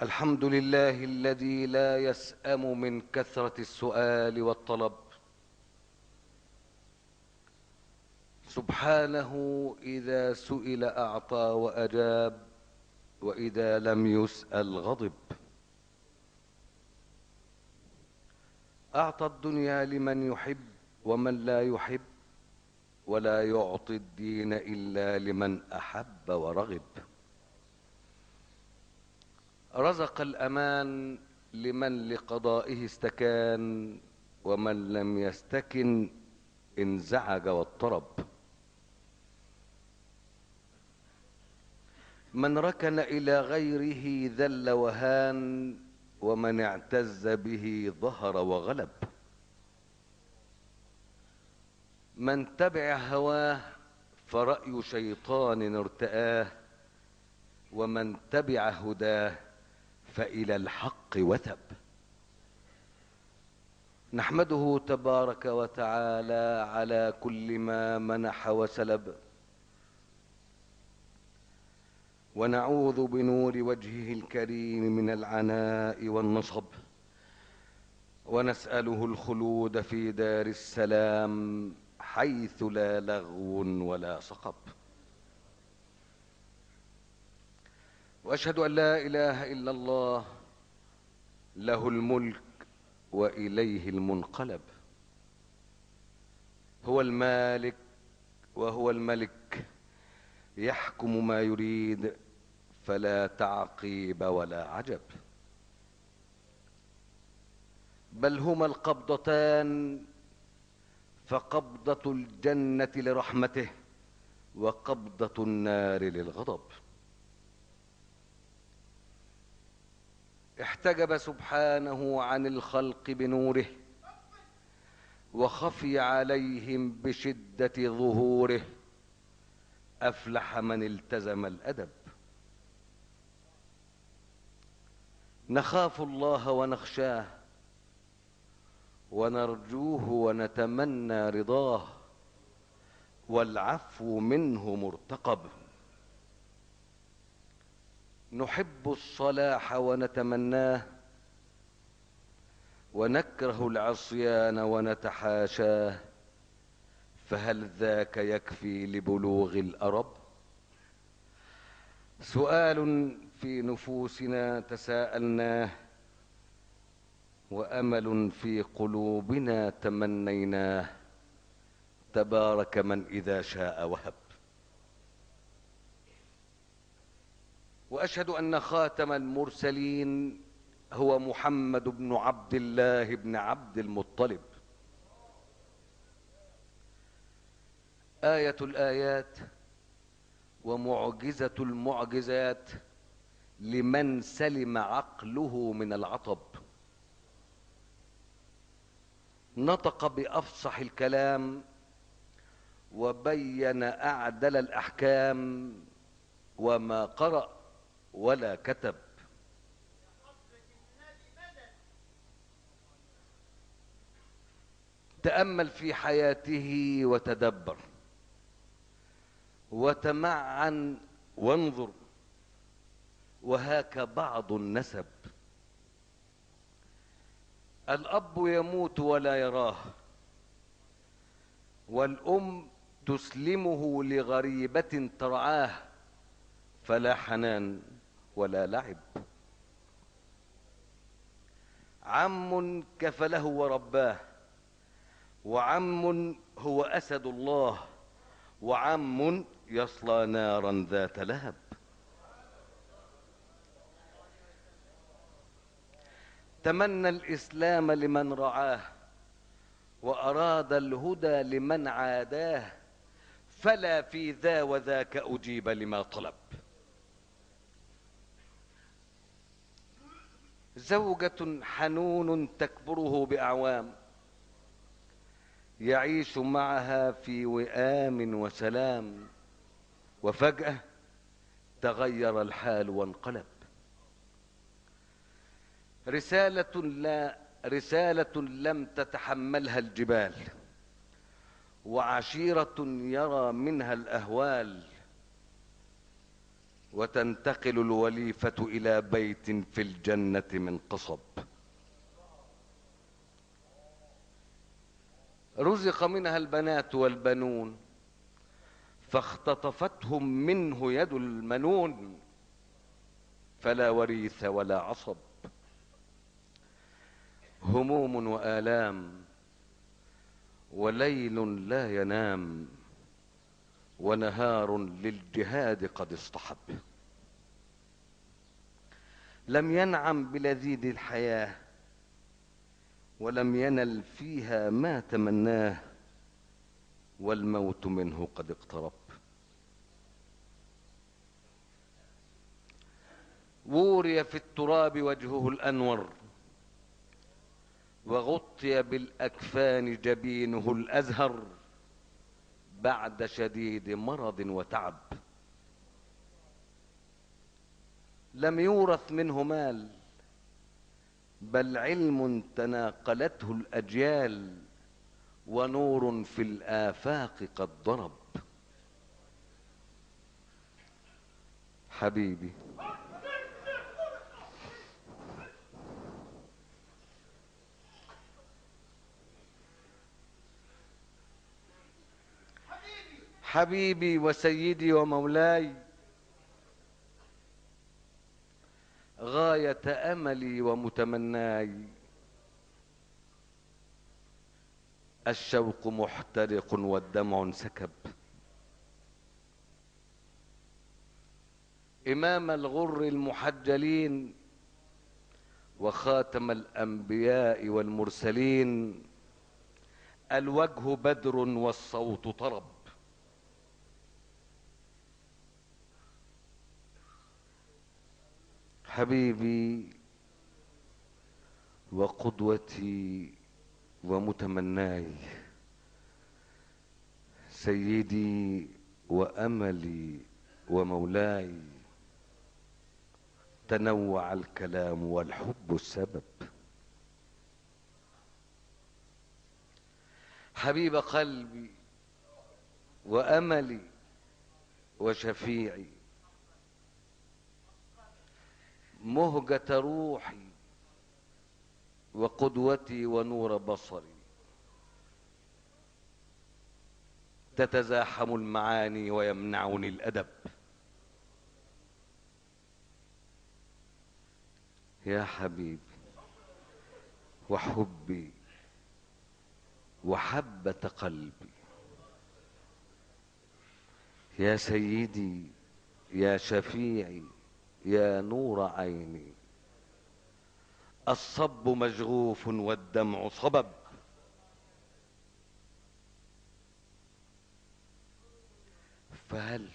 الحمد لله الذي لا يسأم من كثرة السؤال والطلب. سبحانه إذا سئل أعطى وأجاب، وإذا لم يسأل غضب. أعطى الدنيا لمن يحب ومن لا يحب، ولا يعطي الدين إلا لمن أحب ورغب. رزق الأمان لمن لقضائه استكان، ومن لم يستكن انزعج واضطرب. من ركن إلى غيره ذل وهان، ومن اعتز به ظهر وغلب. من تبع هواه فرأي شيطان ارتآه، ومن تبع هداه فإلى الحق وثب. نحمده تبارك وتعالى على كل ما منح وسلب، ونعوذ بنور وجهه الكريم من العناء والنصب، ونسأله الخلود في دار السلام حيث لا لغو ولا صخب. وأشهد أن لا إله إلا الله، له الملك وإليه المنقلب. هو المالك وهو الملك، يحكم ما يريد فلا تعقيب ولا عجب. بل هما القبضتان، فقبضة الجنة لرحمته، وقبضة النار للغضب. احتجب سبحانه عن الخلق بنوره، وخفي عليهم بشدة ظهوره. أفلح من التزم الأدب. نخاف الله ونخشاه، ونرجوه ونتمنى رضاه، والعفو منه مرتقب. نحب الصلاح ونتمناه، ونكره العصيان ونتحاشاه. فهل ذاك يكفي لبلوغ الأرب؟ سؤال في نفوسنا تساءلناه، وأمل في قلوبنا تمنيناه. تبارك من إذا شاء وهب. وأشهد أن خاتم المرسلين هو محمد بن عبد الله بن عبد المطلب. آية الآيات ومعجزة المعجزات لمن سلم عقله من العطب. نطق بأفصح الكلام، وبين أعدل الأحكام، وما قرأ ولا كتب. تأمل في حياته وتدبر، وتمعن وانظر، وهاك بعض النسب. الأب يموت ولا يراه، والأم تسلمه لغريبة ترعاه، فلا حنان ولا لعب. عم كفله ورباه، وعم هو أسد الله، وعم يصلى نارا ذات لهب. تمنى الإسلام لمن رعاه، وأراد الهدى لمن عاداه. فلا في ذا وذاك أجيب لما طلب. زوجة حنون تكبره بأعوام، يعيش معها في وئام وسلام، وفجأة تغير الحال وانقلب. رسالة لم تتحملها الجبال، وعشيرة يرى منها الأهوال، وتنتقل الوليفة إلى بيت في الجنة من قصب. رزق منها البنات والبنون فاختطفتهم منه يد المنون، فلا وريث ولا عصب. هموم وآلام وليل لا ينام، ونهار للجهاد قد اصطحب. لم ينعم بلذيذ الحياة ولم ينل فيها ما تمناه، والموت منه قد اقترب. ووري في التراب وجهه الأنور، وغطي بالأكفان جبينه الأزهر، بعد شديد مرض وتعب. لم يورث منه مال بل علم تناقلته الأجيال، ونور في الآفاق قد ضرب. حبيبي حبيبي وسيدي ومولاي، غاية أملي ومتمناي، الشوق محترق والدمع سكب. إمام الغر المحجلين وخاتم الأنبياء والمرسلين، الوجه بدر والصوت طرب. حبيبي وقدوتي ومتمناي، سيدي وأملي ومولاي، تنوع الكلام والحب السبب. حبيب قلبي وأملي وشفيعي، مهجة روحي وقدوتي ونور بصري، تتزاحم المعاني ويمنعني الأدب. يا حبيبي وحبي وحبة قلبي، يا سيدي يا شفيعي يا نور عيني، الصب مشغوف والدمع صبب. فهل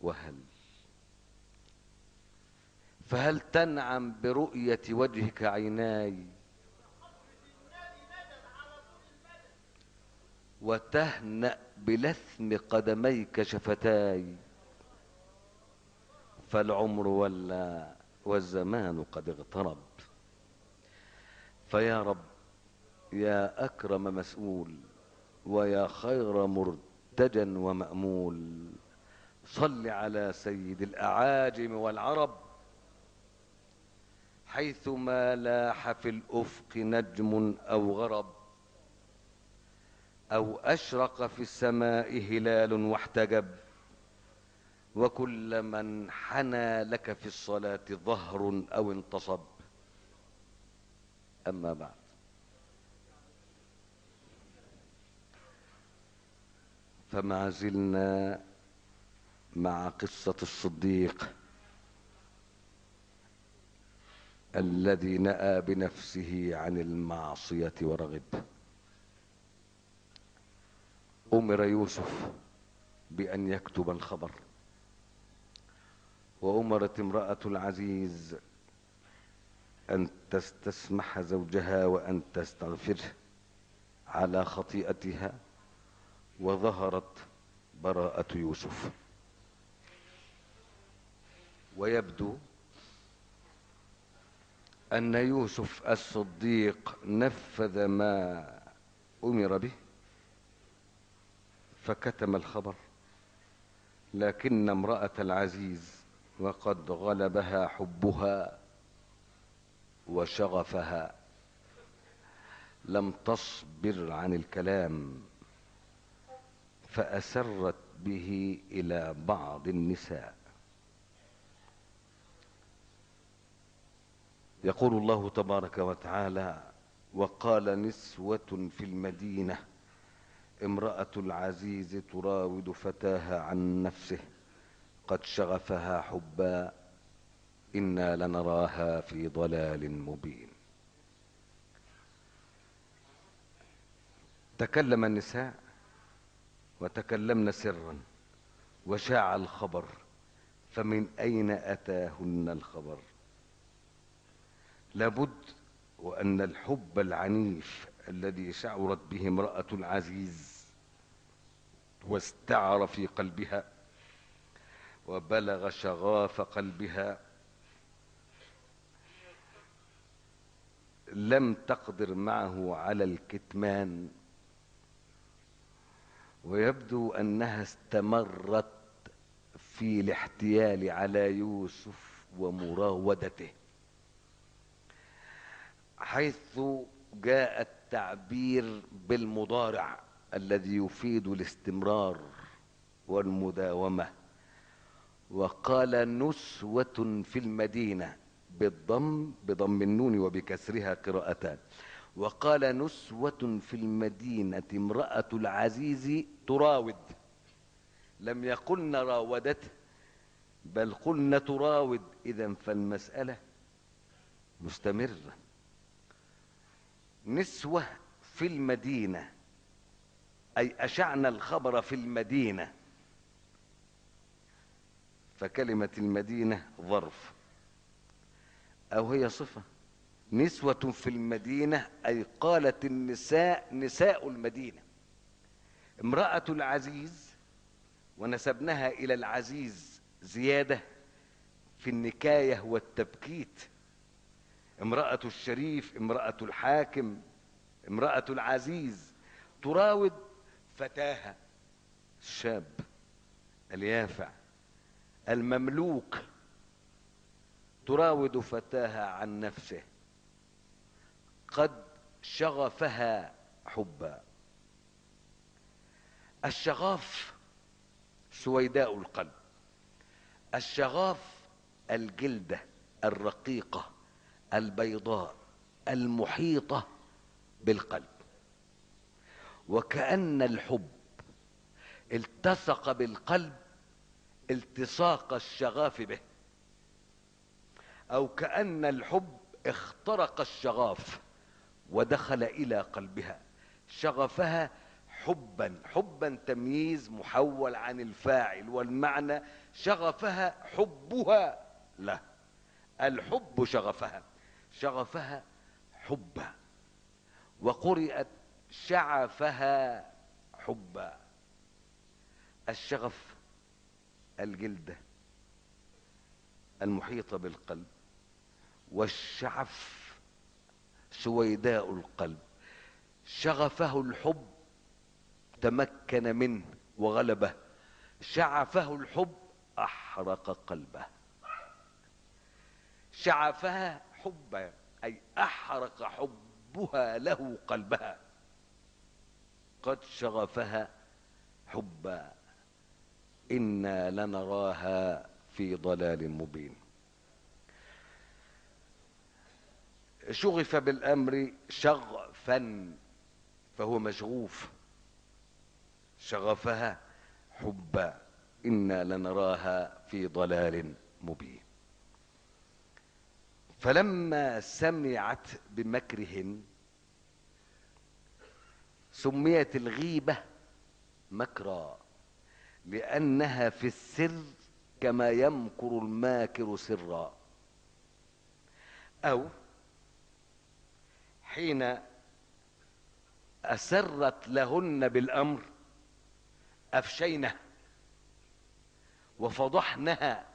وهل فهل تنعم برؤية وجهك عيناي، وتهنأ بلثم قدميك شفتاي، فالعمر ولى والزمان قد اغترب. فيا رب يا أكرم مسؤول ويا خير مرتجى ومأمول، صل على سيد الأعاجم والعرب، حيثما لاح في الأفق نجم أو غرب، أو أشرق في السماء هلال واحتجب، وكل من حنى لك في الصلاة ظهر أو انتصب. أما بعد، فما زلنا مع قصة الصديق الذي نأى بنفسه عن المعصية ورغب. أمر يوسف بأن يكتب الخبر، وأمرت امرأة العزيز أن تستسمح زوجها وأن تستغفره على خطيئتها، وظهرت براءة يوسف. ويبدو أن يوسف الصديق نفذ ما أمر به، فكتم الخبر لكن امرأة العزيز وقد غلبها حبها وشغفها لم تصبر عن الكلام، فأسرت به إلى بعض النساء. يقول الله تبارك وتعالى: وقال نسوة في المدينة امرأة العزيز تراود فتاها عن نفسه قد شغفها حبا إنا لنراها في ضلال مبين. تكلم النساء وتكلمن سرا وشاع الخبر، فمن أين أتاهن الخبر؟ لابد وأن الحب العنيف الذي شعرت به امرأة العزيز واستعر في قلبها وبلغ شغاف قلبها لم تقدر معه على الكتمان، ويبدو أنها استمرت في الاحتيال على يوسف ومراودته، حيث جاء التعبير بالمضارع الذي يفيد الاستمرار والمداومة، وقال نسوة في المدينة بضم النون وبكسرها قراءتان. وقال نسوة في المدينة امرأة العزيز تراود، لم يقلن راودته بل قلن تراود، إذن فالمسألة مستمرة. نسوة في المدينة أي أشعن الخبر في المدينة، فكلمة المدينة ظرف أو هي صفة. نسوة في المدينة أي قالت النساء، نساء المدينة. امرأة العزيز ونسبناها إلى العزيز زيادة في النكاية والتبكيت. امرأة الشريف، امرأة الحاكم، امرأة العزيز تراود فتاها الشاب اليافع المملوك، تراود فتاها عن نفسه قد شغفها حبا. الشغاف سويداء القلب. الشغاف الجلدة الرقيقة البيضاء المحيطة بالقلب، وكأن الحب التصق بالقلب التصاق الشغاف به، أو كأن الحب اخترق الشغاف ودخل إلى قلبها. شغفها حبا، حبا تمييز محول عن الفاعل، والمعنى شغفها حبها له. الحب شغفها، شغفها حبا، وقرئت شعفها حبا. الشغف الجلدة المحيطة بالقلب، والشعف سويداء القلب. شغفه الحب تمكن منه وغلبه، شعفه الحب أحرق قلبه. شعفها حبا أي أحرق حبها له قلبها، قد شغفها حبا إنا لنراها في ضلال مبين. شغف بالأمر شغفا فهو مشغوف، شغفها حبا إنا لنراها في ضلال مبين. فلما سمعت بمكرهن سميت الغيبة مكرا، لأنها في السر كما يمكر الماكر سرا، أو حين أسرت لهن بالأمر أفشينه وفضحنها،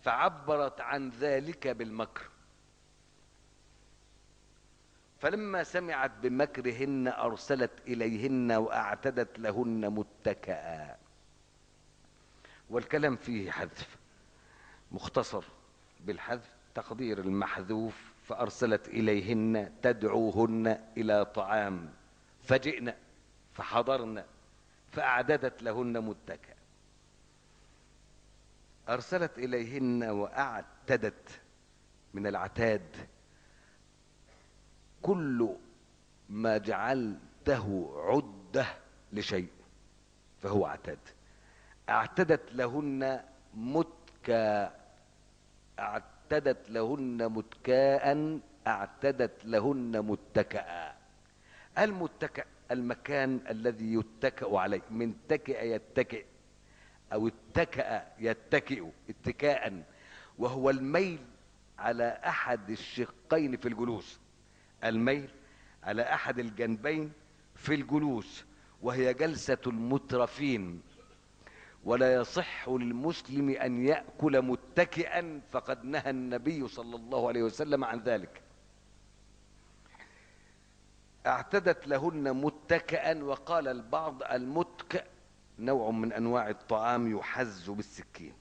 فعبرت عن ذلك بالمكر. فلما سمعت بمكرهن أرسلت إليهن وأعتدت لهن متكئا. والكلام فيه حذف مختصر بالحذف، تقدير المحذوف: فأرسلت إليهن تدعوهن إلى طعام فجئن فحضرن فأعددت لهن متكئا. أرسلت إليهن وأعتدت من العتاد، كل ما جعلته عدة لشيء فهو عتاد. أعتدت لهن متكا، أعتدت لهن متكاء، أعتدت لهن متكئا. المتكأ المكان الذي يتكأ عليه، من تكئ يتكئ أو اتكأ يتكئ اتكاء، وهو الميل على أحد الشقين في الجلوس، الميل على أحد الجنبين في الجلوس، وهي جلسة المترفين. ولا يصح للمسلم أن يأكل متكئا، فقد نهى النبي صلى الله عليه وسلم عن ذلك. اعتدت لهن متكئا. وقال البعض المتكئ نوع من أنواع الطعام يحز بالسكين.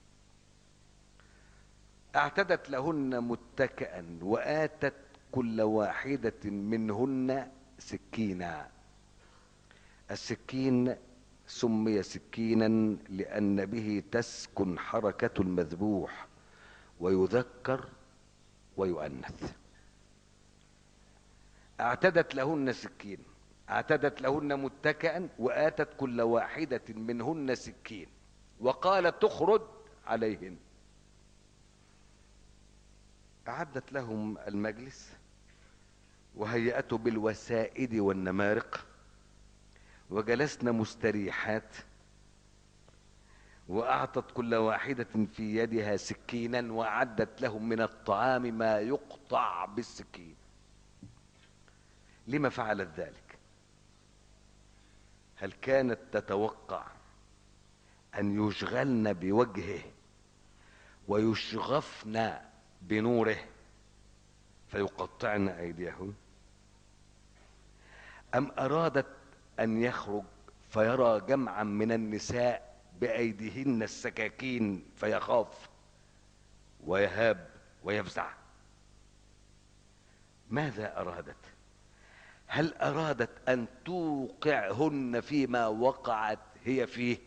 اعتدت لهن متكئا وآتت كل واحدة منهن سكينا. السكين سمي سكينا لأن به تسكن حركة المذبوح ويذكر ويؤنث. اعتدت لهن سكين، اعتدت لهن متكئا وآتت كل واحدة منهن سكين، وقال تخرج عليهن. أعدت لهم المجلس وهيأته بالوسائد والنمارق، وجلسنا مستريحات، وأعطت كل واحدة في يدها سكينا، وأعدت لهم من الطعام ما يقطع بالسكين. لما فعلت ذلك؟ هل كانت تتوقع أن يشغلن بوجهه ويشغفن بنوره فيقطعن أيديهن؟ أم أرادت أن يخرج فيرى جمعا من النساء بأيديهن السكاكين فيخاف ويهاب ويفزع؟ ماذا أرادت؟ هل أرادت أن توقعهن فيما وقعت هي فيه؟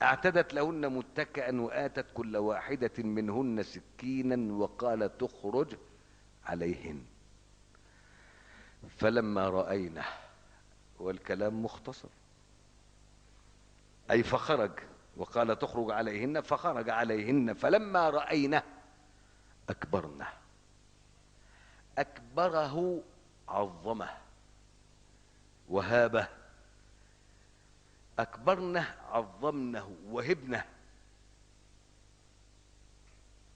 اعتدت لهن متكئا وآتت كل واحدة منهن سكينا، وقال تخرج عليهن. فلما رأينه، والكلام مختصر، أي فخرج، وقال تخرج عليهن فخرج عليهن. فلما رأينه أكبرنه. أكبره عظمه وهابه، أكبرنه عظمنه وهبنه،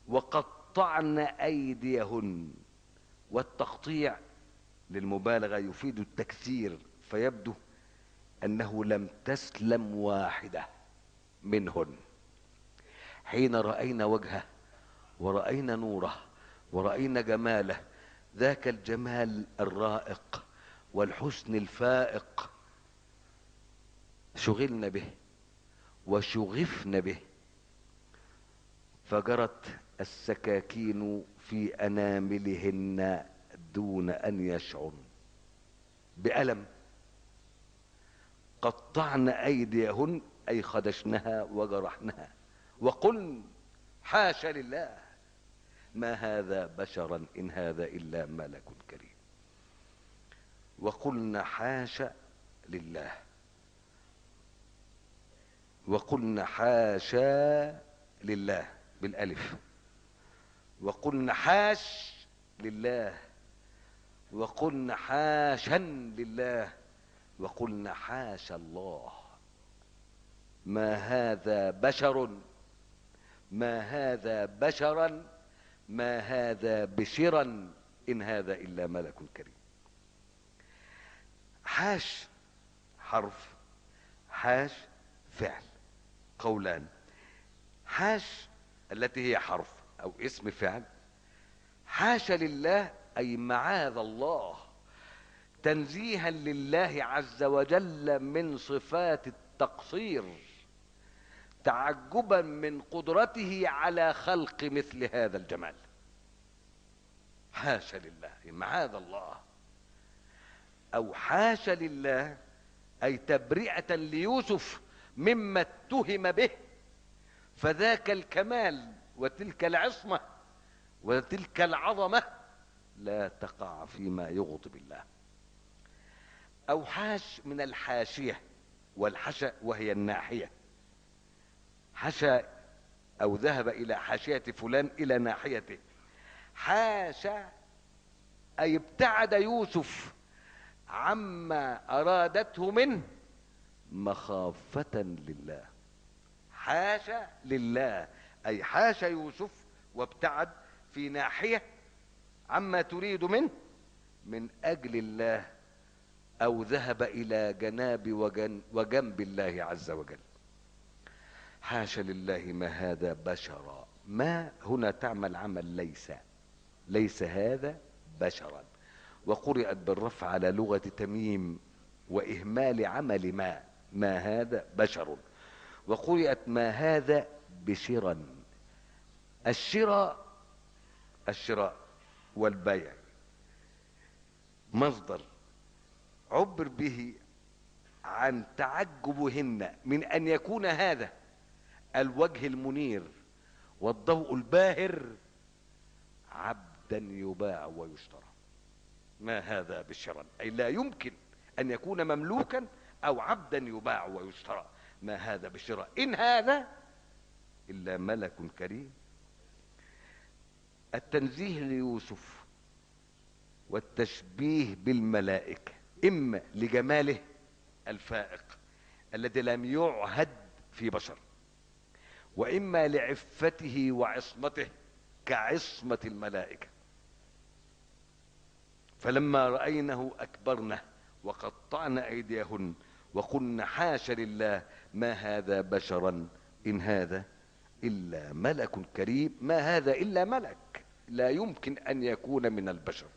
وقطعن أيديهن. والتقطيع للمبالغة يفيد التكثير، فيبدو أنه لم تسلم واحدة منهن. حين رأينا وجهه ورأينا نوره ورأينا جماله، ذاك الجمال الرائق والحسن الفائق، شغلنا به وشغفنا به، فجرت السكاكين في أناملهن دون أن يشعرن بألم. قطعن أيديهن أي خدشنها وجرحنها، وقلن حاشا لله ما هذا بشرا إن هذا إلا ملك كريم. وقلن حاشا لله، وقلن حاشا لله بالألف، وقلن حاش لله، وقلن حاشا لله، وقلن حاشا الله ما هذا بشر، ما هذا بشرا، ما هذا بشرا إن هذا إلا ملك كريم. حاش حرف، حاش فعل، قولان. حاش التي هي حرف أو اسم فعل، حاشا لله أي معاذ الله، تنزيها لله عز وجل من صفات التقصير، تعجبا من قدرته على خلق مثل هذا الجمال. حاشا لله، معاذ الله. او حاشا لله اي تبرئة ليوسف مما اتهم به، فذاك الكمال وتلك العصمة وتلك العظمة لا تقع فيما يغضب الله. او حاش من الحاشية، والحشا وهي الناحية. حشا او ذهب الى حاشية فلان، الى ناحيته. حاشا اي ابتعد يوسف عما ارادته منه مخافة لله. حاشا لله اي حاشا يوسف وابتعد في ناحية عما تريد منه من اجل الله، او ذهب الى جناب وجنب الله عز وجل. حاشا لله ما هذا بشرا. ما هنا تعمل عمل ليس، ليس هذا بشرا، وقرئت بالرفع على لغة تميم وإهمال عمل ما هذا بشر، وقرئت ما هذا بشرا. الشراء والبيع مصدر عبر به عن تعجبهن من أن يكون هذا الوجه المنير والضوء الباهر عبدا يباع ويشترى. ما هذا بشرا اي لا يمكن ان يكون مملوكا او عبدا يباع ويشترى. ما هذا بشرا ان هذا الا ملك كريم. التنزيه ليوسف والتشبيه بالملائكة اما لجماله الفائق الذي لم يعهد في بشر، واما لعفته وعصمته كعصمة الملائكة. فلما رأينه أكبرنه وقطعن أيديهن وقلن حاش لله ما هذا بشرا إن هذا إلا ملك كريم. ما هذا إلا ملك، لا يمكن أن يكون من البشر.